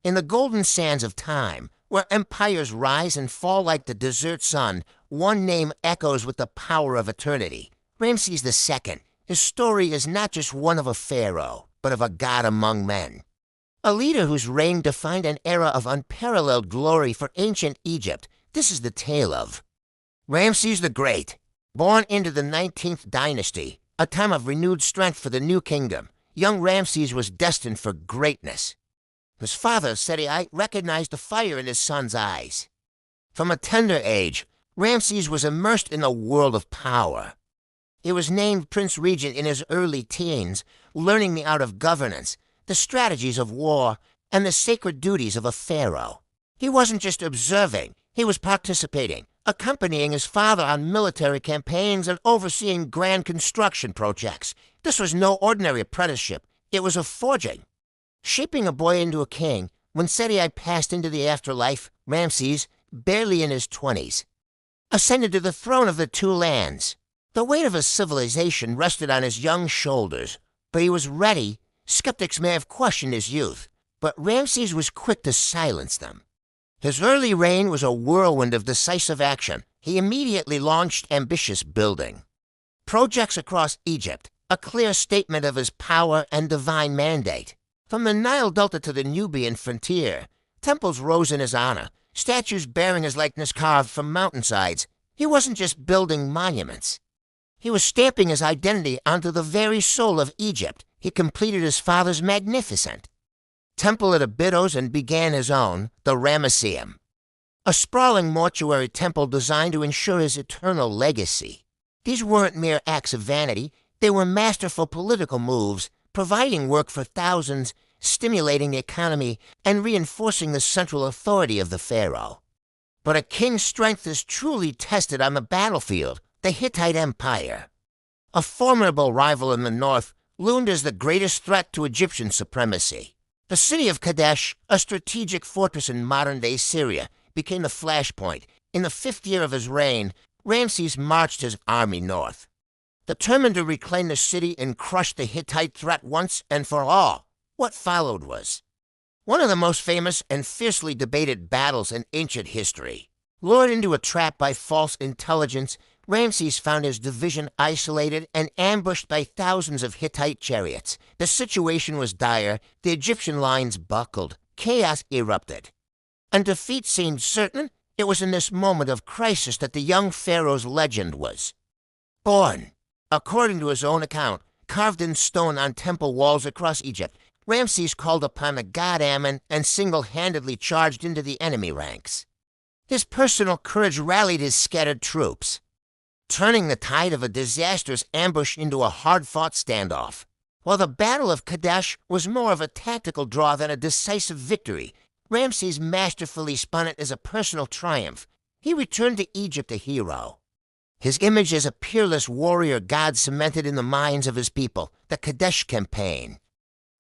In the golden sands of time, where empires rise and fall like the desert sun, one name echoes with the power of eternity. Ramesses II. His story is not just one of a pharaoh, but of a god among men. A leader whose reign defined an era of unparalleled glory for ancient Egypt. This is the tale of Ramesses the Great. Born into the 19th dynasty, a time of renewed strength for the new kingdom, young Ramesses was destined for greatness. His father, Seti, recognized the fire in his son's eyes. From a tender age, Ramesses was immersed in a world of power. He was named Prince Regent in his early teens, learning the art of governance, the strategies of war, and the sacred duties of a pharaoh. He wasn't just observing, he was participating, accompanying his father on military campaigns and overseeing grand construction projects. This was no ordinary apprenticeship, it was a forging. Shaping a boy into a king, when Seti passed into the afterlife, Ramesses, barely in his 20s, ascended to the throne of the two lands. The weight of a civilization rested on his young shoulders, but he was ready. Skeptics may have questioned his youth, but Ramesses was quick to silence them. His early reign was a whirlwind of decisive action. He immediately launched ambitious building projects across Egypt, a clear statement of his power and divine mandate. From the Nile Delta to the Nubian frontier, temples rose in his honor, statues bearing his likeness carved from mountainsides. He wasn't just building monuments. He was stamping his identity onto the very soul of Egypt. He completed his father's magnificent temple at Abydos and began his own, the Ramesseum, a sprawling mortuary temple designed to ensure his eternal legacy. These weren't mere acts of vanity. They were masterful political moves, providing work for thousands, stimulating the economy, and reinforcing the central authority of the pharaoh. But a king's strength is truly tested on the battlefield. The Hittite Empire, a formidable rival in the north, loomed as the greatest threat to Egyptian supremacy. The city of Kadesh, a strategic fortress in modern-day Syria, became the flashpoint. In the 5th year of his reign, Ramesses marched his army north, determined to reclaim the city and crush the Hittite threat once and for all. What followed was one of the most famous and fiercely debated battles in ancient history. Lured into a trap by false intelligence, Ramesses found his division isolated and ambushed by thousands of Hittite chariots. The situation was dire. The Egyptian lines buckled. Chaos erupted. And defeat seemed certain. It was in this moment of crisis that the young pharaoh's legend was born. According to his own account, carved in stone on temple walls across Egypt, Ramesses called upon the god Ammon and single-handedly charged into the enemy ranks. His personal courage rallied his scattered troops, turning the tide of a disastrous ambush into a hard-fought standoff. While the Battle of Kadesh was more of a tactical draw than a decisive victory, Ramesses masterfully spun it as a personal triumph. He returned to Egypt a hero. His image as a peerless warrior god cemented in the minds of his people. The Kadesh campaign,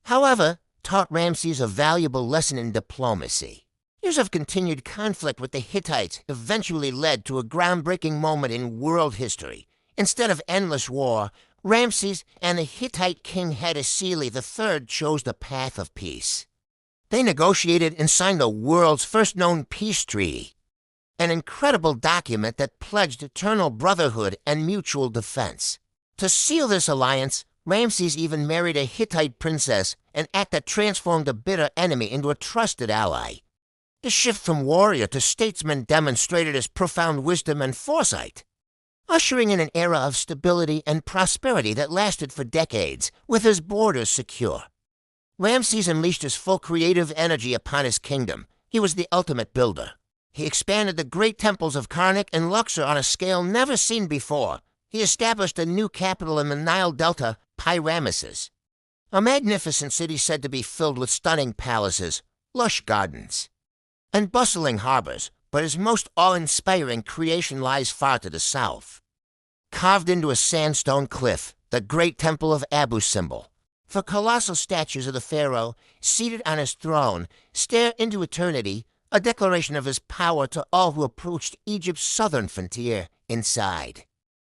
however, taught Ramesses a valuable lesson in diplomacy. Years of continued conflict with the Hittites eventually led to a groundbreaking moment in world history. Instead of endless war, Ramesses and the Hittite king Hattusili III chose the path of peace. They negotiated and signed the world's first known peace treaty, an incredible document that pledged eternal brotherhood and mutual defense. To seal this alliance, Ramesses even married a Hittite princess, an act that transformed a bitter enemy into a trusted ally. The shift from warrior to statesman demonstrated his profound wisdom and foresight, ushering in an era of stability and prosperity that lasted for decades, with his borders secure. Ramesses unleashed his full creative energy upon his kingdom. He was the ultimate builder. He expanded the great temples of Karnak and Luxor on a scale never seen before. He established a new capital in the Nile Delta, Ramesses, a magnificent city said to be filled with stunning palaces, lush gardens, and bustling harbors, but his most awe-inspiring creation lies far to the south. Carved into a sandstone cliff, the great temple of Abu Simbel, for colossal statues of the pharaoh, seated on his throne, stare into eternity, a declaration of his power to all who approached Egypt's southern frontier inside.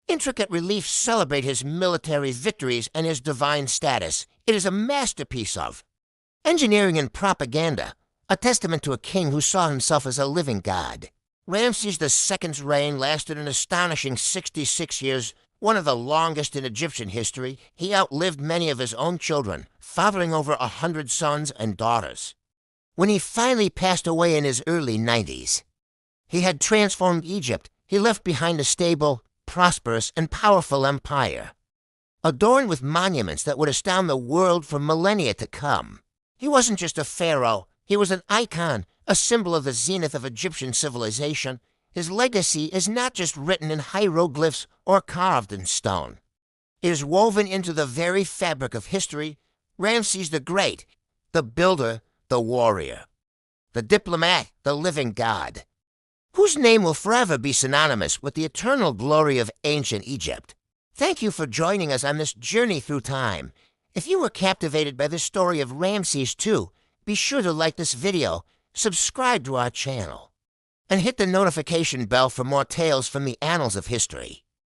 Intricate reliefs celebrate his military victories and his divine status. It is a masterpiece of engineering and propaganda, a testament to a king who saw himself as a living god. Ramses II's reign lasted an astonishing 66 years, one of the longest in Egyptian history. He outlived many of his own children, fathering over 100 sons and daughters. When he finally passed away in his early 90s, he had transformed Egypt. He left behind a stable, prosperous, and powerful empire, adorned with monuments that would astound the world for millennia to come. He wasn't just a pharaoh, he was an icon, a symbol of the zenith of Egyptian civilization. His legacy is not just written in hieroglyphs or carved in stone. It is woven into the very fabric of history. Ramses the Great, the builder, the warrior, the diplomat, the living god, whose name will forever be synonymous with the eternal glory of ancient Egypt. Thank you for joining us on this journey through time. If you were captivated by the story of Ramesses II, be sure to like this video, subscribe to our channel, and hit the notification bell for more tales from the annals of history.